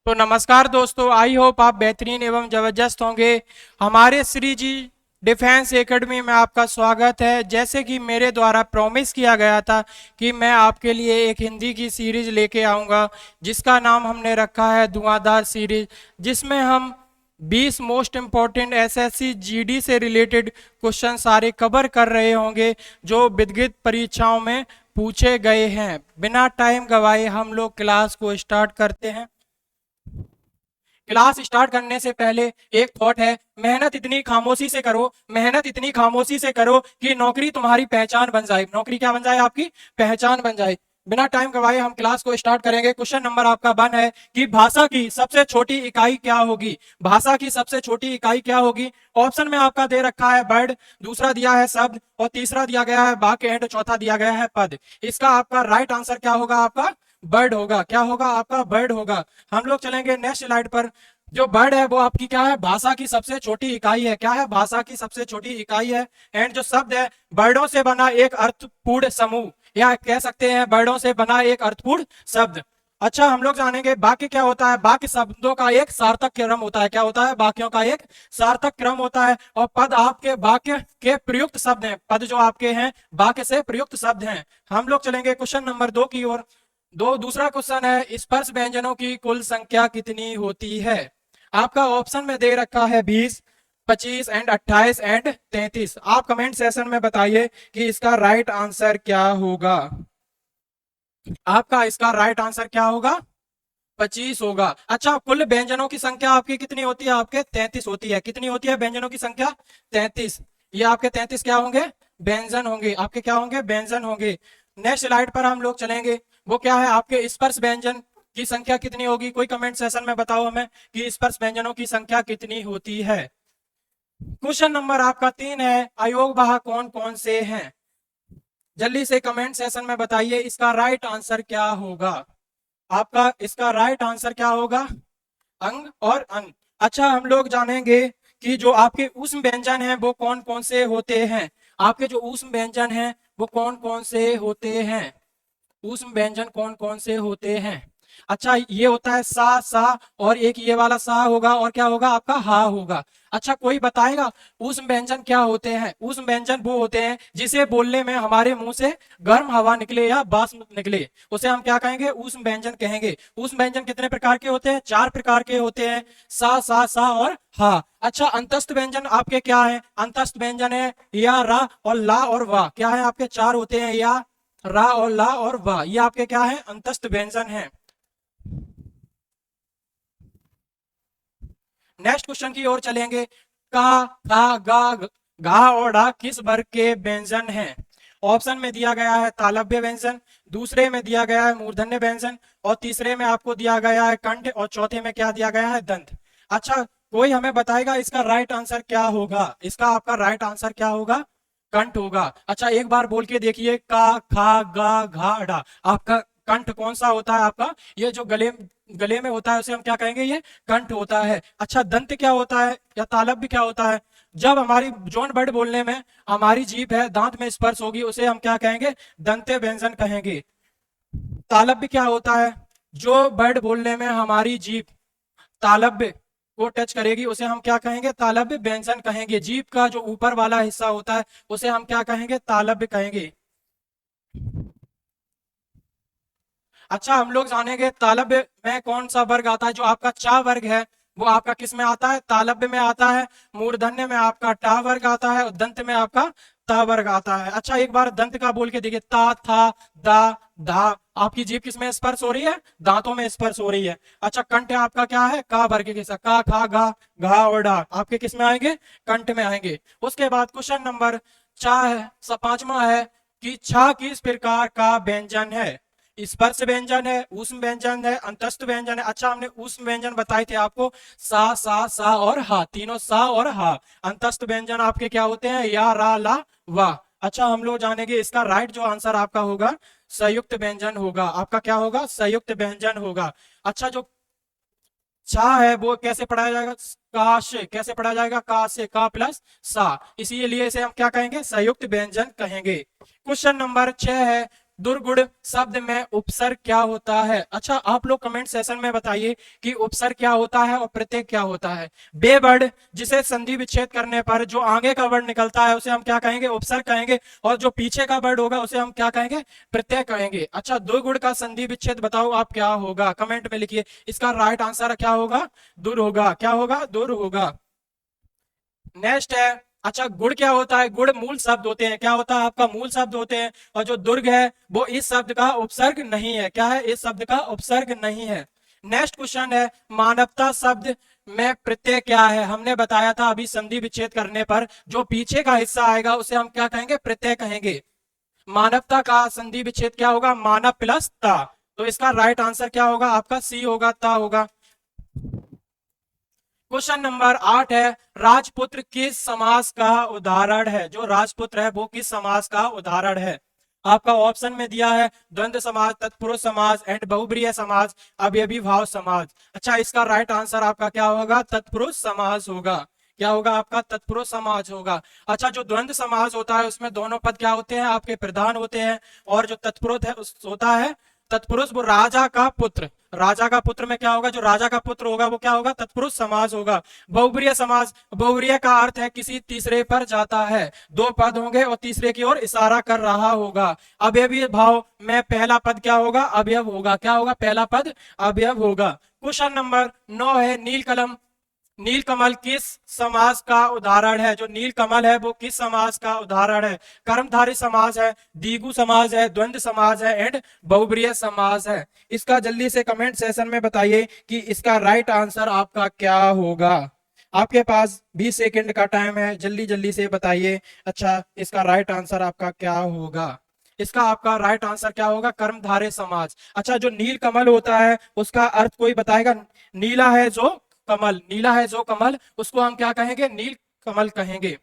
तो नमस्कार दोस्तों, आई होप आप बेहतरीन एवं जबरदस्त होंगे। हमारे श्री जी डिफेंस एकेडमी में आपका स्वागत है। जैसे कि मेरे द्वारा प्रॉमिस किया गया था कि मैं आपके लिए एक हिंदी की सीरीज लेके आऊँगा, जिसका नाम हमने रखा है धुआंधार सीरीज, जिसमें हम 20 मोस्ट इम्पॉर्टेंट एसएससी जीडी से रिलेटेड क्वेश्चन सारे कवर कर रहे होंगे, जो विद्युत परीक्षाओं में पूछे गए हैं। बिना टाइम गवाए हम लोग क्लास को स्टार्ट करते हैं। क्लास स्टार्ट करने से पहले एक थॉट है, मेहनत इतनी खामोशी से करो, मेहनत इतनी खामोशी से करो कि नौकरी तुम्हारी पहचान बन जाए। नौकरी क्या बन जाए? आपकी पहचान बन जाए। बिना टाइम गवाए हम क्लास को स्टार्ट करेंगे। क्वेश्चन नंबर आपका वन है कि भाषा की सबसे छोटी इकाई क्या होगी? भाषा की सबसे छोटी इकाई क्या होगी? ऑप्शन में आपका दे रखा है वर्ड, दूसरा दिया है शब्द, और तीसरा दिया गया है वाक्य एंड चौथा दिया गया है पद। इसका आपका राइट आंसर क्या होगा? आपका बर्ड होगा। क्या होगा? आपका बर्ड होगा। हम लोग चलेंगे नेक्स्ट स्लाइड पर। जो बर्ड है वो आपकी क्या है? भाषा की सबसे छोटी इकाई है। क्या है? भाषा की सबसे छोटी इकाई है। एंड जो शब्द है, बर्डों से बना एक अर्थपूर्ण समूह, या कह सकते हैं बर्डों से बना एक अर्थपूर्ण शब्द। अच्छा, हम लोग जानेंगे वाक्य क्या होता है। वाक्य शब्दों का एक सार्थक क्रम होता है। क्या होता है? वाक्यों का एक सार्थक क्रम होता है। और पद आपके वाक्य के प्रयुक्त शब्द हैं। पद जो आपके हैं वाक्य से प्रयुक्त शब्द हैं। हम लोग चलेंगे क्वेश्चन नंबर 2 की ओर। दूसरा क्वेश्चन है, स्पर्श व्यंजनों की कुल संख्या कितनी होती है? आपका ऑप्शन में दे रखा है 20, 25 एंड 28 एंड 33। आप कमेंट सेशन में बताइए कि इसका राइट आंसर क्या होगा। आपका इसका राइट आंसर क्या होगा? 25 होगा। अच्छा, कुल व्यंजनों की संख्या आपकी कितनी होती है? आपके 33 होती है। कितनी होती है व्यंजनों की संख्या? 33। ये आपके 33 क्या होंगे? व्यंजन होंगे। आपके क्या होंगे? व्यंजन होंगे। नेक्स्ट स्लाइड पर हम लोग चलेंगे। वो क्या है? आपके स्पर्श व्यंजन की संख्या कितनी होगी? कोई कमेंट सेशन में बताओ हमें कि स्पर्श व्यंजनों की संख्या कितनी होती है। क्वेश्चन नंबर आपका 3 है, अयोग वाह कौन कौन से हैं? जल्दी से कमेंट सेशन में बताइए इसका राइट आंसर क्या होगा। आपका इसका राइट आंसर क्या होगा? अंग और अंग। अच्छा, हम लोग जानेंगे कि जो आपके ऊष्म व्यंजन हैं वो कौन कौन से होते हैं। आपके जो ऊष्म व्यंजन हैं वो कौन कौन से होते हैं? ऊष्म व्यंजन कौन कौन से होते हैं? अच्छा, ये होता है सा सा, और एक ये वाला सा होगा, और क्या होगा? आपका हा होगा। अच्छा, कोई बताएगा ऊष्म व्यंजन क्या होते हैं? ऊष्म व्यंजन वो होते हैं जिसे बोलने में हमारे मुंह से गर्म हवा निकले या वाष्प निकले, उसे हम क्या कहेंगे? ऊष्म व्यंजन कहेंगे। ऊष्म व्यंजन कितने प्रकार के होते हैं? 4 प्रकार के होते हैं, सा और हा। अच्छा, अंतस्थ व्यंजन आपके क्या है? अंतस्थ व्यंजन है या, रा और ला और वाह। क्या है? आपके 4 होते हैं, या, रा और ला और वाह। ये आपके क्या है? अंतस्थ व्यंजन है। नेक्स्ट क्वेश्चन की ओर चलेंगे। का, खा, गा, घा और ढा किस वर्ग के व्यंजन हैं? ऑप्शन में दिया गया है तालव्य व्यंजन, दूसरे में दिया गया है मूर्धन्य व्यंजन, और तीसरे में आपको दिया गया है कंठ, और चौथे में क्या दिया गया है? दंत। अच्छा, कोई हमें बताएगा इसका राइट आंसर क्या होगा? इसका आपका राइट आंसर क्या होगा? कंठ होगा। अच्छा, एक बार बोल के देखिए, का, खा, गा, घा, डा। आपका कंठ कौन सा होता है? आपका ये जो गले गले में होता है उसे हम क्या कहेंगे? ये कंठ होता है। अच्छा, दंत क्या होता है या तालव्य क्या होता है? जब हमारी जॉन वर्ड बोलने में हमारी जीभ है, दांत में स्पर्श होगी, उसे हम क्या कहेंगे? दंते व्यंजन कहेंगे। तालव्य क्या होता है? जो वर्ड बोलने में हमारी जीभ तालव्य को टच करेगी उसे हम क्या कहेंगे? तालव्य व्यंजन कहेंगे। जीभ का जो ऊपर वाला हिस्सा होता है उसे हम क्या कहेंगे? तालव्य कहेंगे। अच्छा, हम लोग जानेंगे तालव्य में कौन सा वर्ग आता है। जो आपका चा वर्ग है वो आपका किस में आता है? तालव्य में आता है। मूर्धन्य में आपका टा वर्ग आता है, और दंत में आपका ता वर्ग आता है। अच्छा, एक बार दंत का बोल के देखिए, ता, था, दा, धा। आपकी जीभ किस में स्पर्श हो रही है? दांतों में स्पर्श हो रही है। अच्छा, कंठ आपका क्या है? का वर्ग के साथ, का, खा, गा, घा और डा आपके किस में आएंगे? कंठ में आएंगे। उसके बाद क्वेश्चन नंबर चा है, पांचवा है कि छा किस प्रकार का व्यंजन है? स्पर्श व्यंजन है, ऊष्म व्यंजन है, अंतस्थ व्यंजन है। अच्छा, हमने ऊष्म व्यंजन बताए थे आपको, सा और हा, तीनों सा और हा। अंतस्थ व्यंजन आपके क्या होते हैं? या, रा, ला, वाह। अच्छा, हम लोग जानेंगे इसका राइट जो आंसर आपका होगा संयुक्त व्यंजन होगा। आपका क्या होगा? संयुक्त व्यंजन होगा। अच्छा, जो छा है वो कैसे पढ़ाया जाएगा? का से। कैसे पढ़ा जाएगा? का से, का प्लस सा। इसीलिए इसे हम क्या कहेंगे? संयुक्त व्यंजन कहेंगे। क्वेश्चन नंबर 6 है, दुर्गुण शब्द में उपसर्ग क्या होता है? अच्छा, आप लोग कमेंट सेशन में बताइए कि उपसर्ग क्या होता है और प्रत्यय क्या होता है। बे वर्ड जिसे संधि विच्छेद करने पर जो आगे का वर्ड निकलता है उसे हम क्या कहेंगे? उपसर्ग कहेंगे। और जो पीछे का वर्ड होगा उसे हम क्या कहेंगे? प्रत्यय कहेंगे। अच्छा, दुर्गुण का संधि विच्छेद बताओ आप क्या होगा, कमेंट में लिखिए। इसका राइट आंसर क्या होगा? दुर होगा। क्या होगा? दुर होगा। नेक्स्ट है, अच्छा गुण क्या होता है? गुण मूल शब्द होते हैं। क्या होता है आपका? मूल शब्द होते हैं। और जो दुर्ग है वो इस शब्द का उपसर्ग नहीं है। क्या है? इस शब्द का उपसर्ग नहीं है। नेक्स्ट क्वेश्चन है, मानवता शब्द में प्रत्यय क्या है? हमने बताया था अभी संधि विच्छेद करने पर जो पीछे का हिस्सा आएगा उसे हम क्या कहेंगे? प्रत्यय कहेंगे। मानवता का संधि विच्छेद क्या होगा? मानव प्लस ता। तो इसका राइट आंसर क्या होगा आपका? सी होगा, ता होगा। क्वेश्चन नंबर 8 है, राजपुत्र किस समास का उदाहरण है? जो राजपुत्र है वो किस समास का उदाहरण है? आपका ऑप्शन में दिया है द्वंद्व समास, तत्पुरुष समास एंड बहुब्रीहि समास, अवयवी भाव समास। अच्छा, इसका राइट आंसर आपका क्या होगा? तत्पुरुष समास होगा। क्या होगा आपका? तत्पुरुष समास होगा। अच्छा, जो द्वंद्व समास होता है उसमें दोनों पद क्या होते हैं? आपके प्रधान होते हैं। और जो तत्पुरुष है होता है तत्पुरुष, वो राजा का पुत्र। राजा का पुत्र में क्या होगा? जो राजा का पुत्र होगा वो क्या होगा? तत्पुरुष समास होगा। बहुब्रीहि समास, बहुब्रीहि का अर्थ है किसी तीसरे पर जाता है। दो पद होंगे और तीसरे की ओर इशारा कर रहा होगा। अवयवी भाव में पहला पद क्या होगा? अवयव होगा। क्या होगा? पहला पद अवयव होगा। क्वेश्चन नंबर 9 है, नीलकलम, नीलकमल किस समास का उदाहरण है? जो नीलकमल है वो किस समास का उदाहरण है? कर्मधारय समास है, द्विगु समास है, द्वंद्व समास है एंड बहुब्रीहि समास है। इसका जल्दी से कमेंट सेशन में बताइए कि इसका राइट आंसर आपका क्या होगा। आपके पास 20 सेकंड का टाइम है, जल्दी जल्दी से बताइए। अच्छा, इसका राइट आंसर आपका क्या होगा? इसका आपका राइट आंसर क्या होगा? कर्मधारय समास। अच्छा, जो नीलकमल होता है उसका अर्थ कोई बताएगा? नीला है जो कमल, नीला है जो कमल, उसको हम क्या कहेंगे? नील कमल कहेंगे।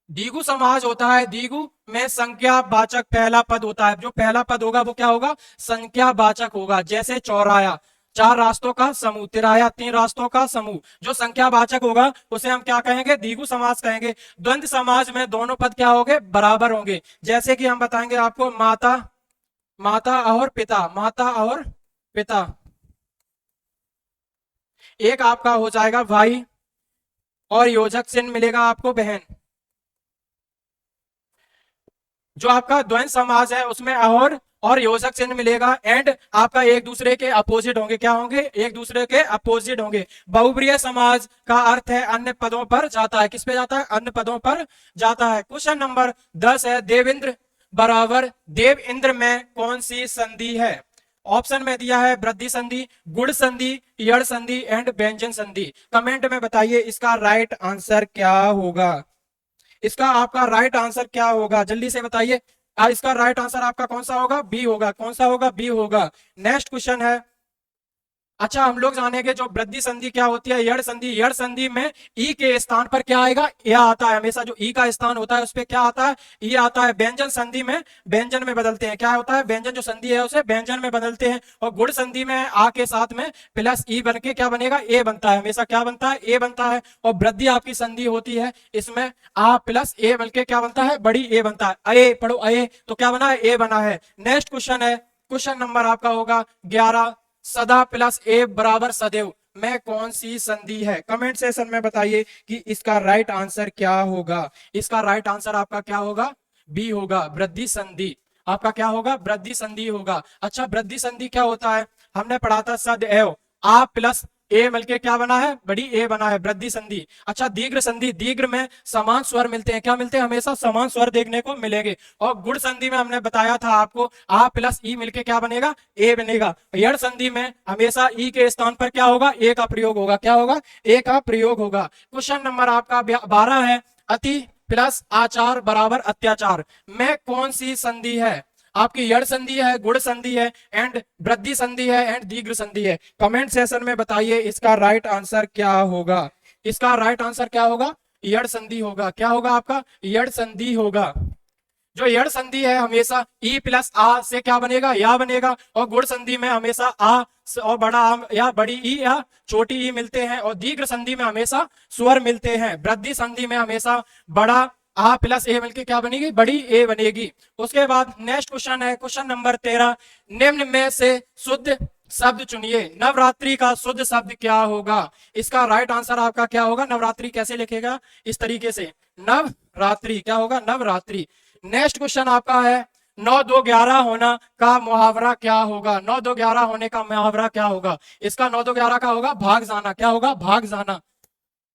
द्विगु समास होता है, द्विगु में संख्या वाचक पहला पद होता है। जो पहला पद होगा वो क्या होगा? संख्या वाचक होगा। जैसे चौराया, चार रास्तों का समूह, तिराया, तीन रास्तों का समूह। जो संख्या वाचक होगा उसे हम क्या कहेंगे? द्विगु समास कहेंगे। द्वंद्व समास में दोनों पद क्या होंगे? बराबर होंगे। जैसे कि हम बताएंगे आपको, माता, माता और पिता, माता और पिता। एक आपका हो जाएगा भाई और योजक चिन्ह मिलेगा आपको बहन। जो आपका द्वंद्व समास है उसमें और योजक चिन्ह मिलेगा एंड आपका एक दूसरे के अपोजिट होंगे। क्या होंगे? एक दूसरे के अपोजिट होंगे। बहुब्रीहि समास का अर्थ है अन्य पदों पर जाता है। किस पे जाता है? अन्य पदों पर जाता है। क्वेश्चन नंबर 10 है, देवेंद्र बराबर देव इंद्र में कौन सी संधि है? ऑप्शन में दिया है वृद्धि संधि, गुण संधि, यड़ संधि एंड व्यंजन संधि। कमेंट में बताइए इसका राइट आंसर क्या होगा। इसका आपका राइट आंसर क्या होगा? जल्दी से बताइए। इसका राइट आंसर आपका कौन सा होगा? बी होगा। कौन सा होगा? बी होगा। नेक्स्ट क्वेश्चन है, अच्छा हम लोग जानेंगे जो वृद्धि संधि क्या होती है, यड़ संधि। यड़ संधि में ई के स्थान पर क्या आएगा? या आता है। हमेशा जो ई का स्थान होता है उस पर क्या आता है? ई आता है। व्यंजन संधि में व्यंजन में बदलते हैं। क्या होता है? व्यंजन जो संधि है उसे व्यंजन में बदलते हैं। और गुण संधि में आ के साथ में प्लस ई बन के क्या बनेगा? ए बनता है। हमेशा क्या बनता है? ए बनता है। और वृद्धि आपकी संधि होती है, इसमें आ प्लस ए बन के क्या बनता है? बड़ी ए बनता है। ए पढ़ो, ए तो क्या बना है? ए बना है। नेक्स्ट क्वेश्चन है, क्वेश्चन नंबर आपका होगा 11, सदा प्लस ए बराबर सदैव में कौन सी संधि है? कमेंट सेशन में बताइए कि इसका राइट आंसर क्या होगा। इसका राइट आंसर आपका क्या होगा? बी होगा, वृद्धि संधि। आपका क्या होगा? वृद्धि संधि होगा। अच्छा, वृद्धि संधि क्या होता है? हमने पढ़ा था सदैव, आ प्लस ए मिलके क्या बना है? बड़ी ए बना है, वृद्धि संधि। अच्छा, दीर्घ संधि, दीर्घ में समान स्वर मिलते हैं। क्या मिलते हैं? हमेशा समान स्वर देखने को मिलेंगे। और गुण संधि में हमने बताया था आपको, आ प्लस ई मिलके क्या बनेगा? ए बनेगा। यड़ संधि में हमेशा ई के स्थान पर क्या होगा? ए का प्रयोग होगा। क्या होगा? ए का प्रयोग होगा। क्वेश्चन नंबर आपका 12 है, अति प्लस आचार बराबर अत्याचार में कौन सी संधि है? आपकी यड़ संधि है, गुण संधि है एंड वृद्धि संधि है एंड दीर्घ संधि है। कमेंट सेशन में बताइए इसका राइट आंसर क्या होगा। इसका राइट आंसर क्या होगा? यड़ संधि होगा। क्या होगा आपका? यड़ संधि होगा। जो यड़ संधि है हमेशा ई प्लस आ से क्या बनेगा? या बनेगा। और गुण संधि में हमेशा आ और बड़ा आ या बड़ी ई या छोटी ई मिलते हैं। और दीर्घ संधि में हमेशा स्वर मिलते हैं। वृद्धि संधि में हमेशा बड़ा आ प्लस ए मिलके क्या बनेगी, बड़ी ए बनेगी। उसके बाद नेक्स्ट क्वेश्चन है क्वेश्चन नंबर 13, निम्न में से शुद्ध शब्द चुनिए। नवरात्रि का शुद्ध शब्द क्या होगा? इसका राइट आंसर आपका क्या होगा? नवरात्रि कैसे लिखेगा? इस तरीके से, नवरात्रि क्या होगा? नवरात्रि। नेक्स्ट क्वेश्चन आपका है 9 2 11 होना का मुहावरा क्या होगा? 9 2 11 होने का मुहावरा क्या होगा? इसका 9 2 11 का होगा भाग जाना। क्या होगा? भाग जाना।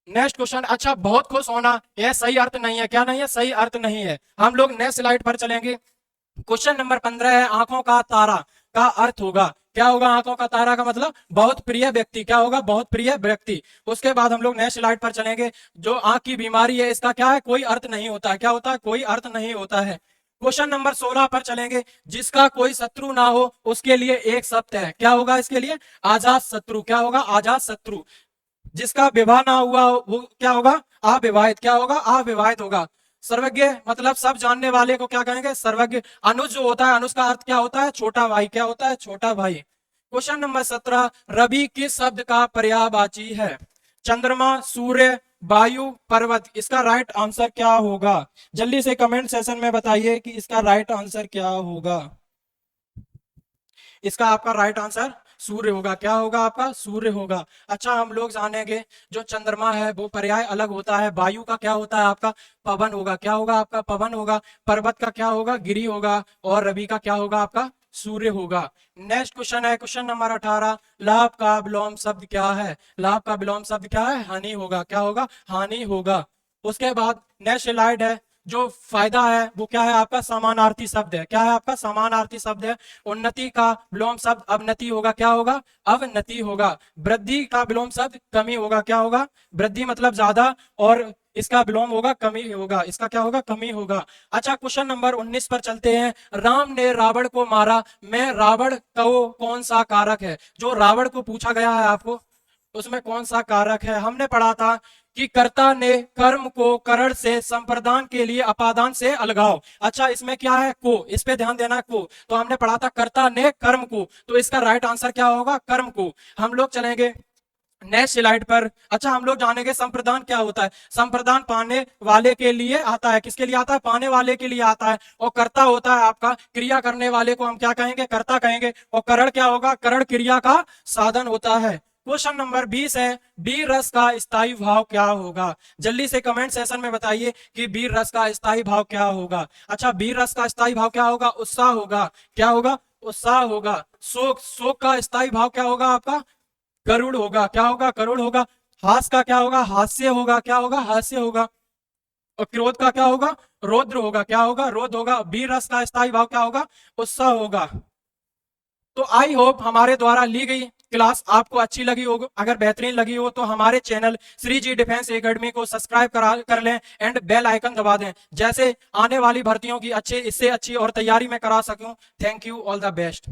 नेक्स्ट क्वेश्चन, अच्छा बहुत खुश होना, यह सही अर्थ नहीं है। क्या नहीं है? सही अर्थ नहीं है। हम लोग नेक्स्ट स्लाइड पर चलेंगे। क्वेश्चन नंबर 15 है आंखों का तारा का अर्थ होगा। क्या होगा? आंखों का तारा का मतलब बहुत प्रिय व्यक्ति। क्या होगा? बहुत प्रिय व्यक्ति। उसके बाद हम लोग नेक्स्ट स्लाइड पर चलेंगे। जो आंख की बीमारी है इसका क्या है? कोई अर्थ नहीं होता है। क्या होता है? कोई अर्थ नहीं होता है। क्वेश्चन नंबर 16 पर चलेंगे। जिसका कोई शत्रु ना हो उसके लिए एक शब्द है। क्या होगा इसके लिए? आजाद शत्रु। क्या होगा? आजाद शत्रु। जिसका विवाह ना हुआ वो क्या होगा? अविवाहित। क्या होगा? अविवाहित होगा। सर्वज्ञ मतलब सब जानने वाले को क्या कहेंगे? सर्वज्ञ। अनुज जो होता है, अनुज का अर्थ क्या होता है? छोटा भाई। क्या होता है? छोटा भाई। क्वेश्चन नंबर 17, रवि किस शब्द का पर्यायवाची है? चंद्रमा, सूर्य, वायु, पर्वत। इसका राइट आंसर क्या होगा? जल्दी से कमेंट सेशन में बताइए कि इसका राइट आंसर क्या होगा। इसका आपका राइट आंसर सूर्य होगा। क्या होगा आपका? सूर्य होगा। अच्छा हम लोग जानेंगे जो चंद्रमा है वो पर्याय अलग होता है। वायु का क्या होता है आपका? पवन होगा। क्या होगा आपका? पवन होगा। पर्वत का क्या होगा? गिरी होगा। और रवि का क्या होगा आपका? सूर्य होगा। नेक्स्ट क्वेश्चन है क्वेश्चन नंबर 18, लाभ का विलोम शब्द क्या है? लाभ का विलोम शब्द क्या है? हानि होगा। क्या होगा? हानि होगा। उसके बाद नेक्स्ट स्लाइड है जो फायदा है वो क्या है आपका? समानार्थी शब्द है। क्या है आपका? समानार्थी शब्द है। उन्नति का विलोम शब्द अवनति होगा। क्या होगा? अवनति होगा। वृद्धि का विलोम शब्द कमी होगा। क्या होगा? वृद्धि मतलब ज्यादा, और इसका विलोम होगा कमी होगा। इसका क्या होगा? कमी होगा। अच्छा क्वेश्चन नंबर 19 पर चलते हैं। राम ने रावण को मारा, मैं रावण को कौन सा कारक है? जो रावण को पूछा गया है आपको उसमें कौन सा कारक है? हमने पढ़ा था कि कर्ता ने कर्म को करण से संप्रदान के लिए अपादान से अलगाव। अच्छा इसमें क्या है? को। इस पे ध्यान देना। को तो हमने पढ़ा था कर्ता ने कर्म को, तो इसका राइट आंसर क्या होगा? कर्म को। हम लोग चलेंगे नेक्स्ट स्लाइड पर। अच्छा हम लोग जानेंगे संप्रदान क्या होता है। संप्रदान पाने वाले के लिए आता है। किसके लिए आता है? पाने वाले के लिए आता है। और कर्ता होता है आपका क्रिया करने वाले को हम क्या कहेंगे? कर्ता कहेंगे। और करण क्या होगा? करण क्रिया का साधन होता है। क्वेश्चन नंबर 20 है वीर रस का स्थायी भाव क्या होगा? जल्दी से कमेंट सेशन में बताइए कि वीर रस का स्थायी भाव क्या होगा। अच्छा वीर रस का स्थायी भाव क्या होगा? उत्साह होगा। क्या होगा? उत्साह होगा। शोक, शोक का स्थायी भाव क्या होगा आपका? गरुड़ होगा। क्या होगा? गरुड़ होगा। हास का क्या होगा? हास्य होगा। क्या होगा? हास्य होगा। और क्रोध का क्या होगा? रौद्र होगा। क्या होगा? रोध होगा। वीर रस का स्थायी भाव क्या होगा? उत्साह होगा। तो आई होप हमारे द्वारा ली गई क्लास आपको अच्छी लगी हो। अगर बेहतरीन लगी हो तो हमारे चैनल श्री जी डिफेंस एकेडमी को सब्सक्राइब कर लें एंड बेल आइकन दबा दें, जैसे आने वाली भर्तियों की इससे अच्छी और तैयारी में करा सकूं। Thank you, all the best.